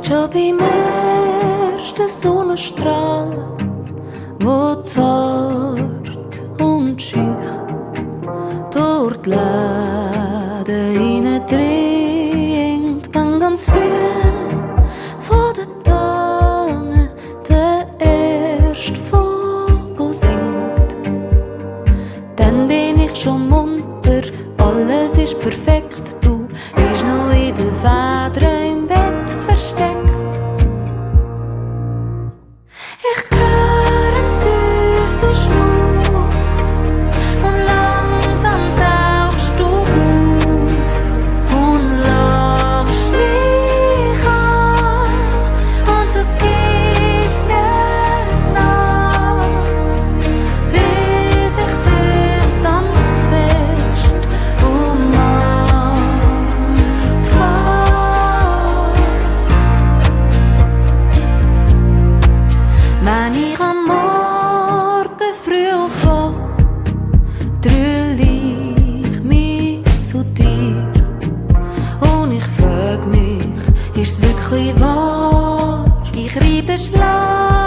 Schon beim ersten Sonnenstrahl, wo zart und schüch durch die Läden hineindringt, gang ganz früh von den Tannen der erste Vogel singt. Dann bin ich schon munter, alles ist perfekt, du bist noch in den Federn im Bett versteckt. Ich höre einen tiefen Schnuf und langsam tauchst du auf und lachst mich an und du gehst näher nach, bis ich dich ganz fest umarmt habe. Wenn ich am Morgen früh aufwach, drüll ich mich zu dir und ich frag mich, ist's wirklich wahr? Ich reib den Schlaf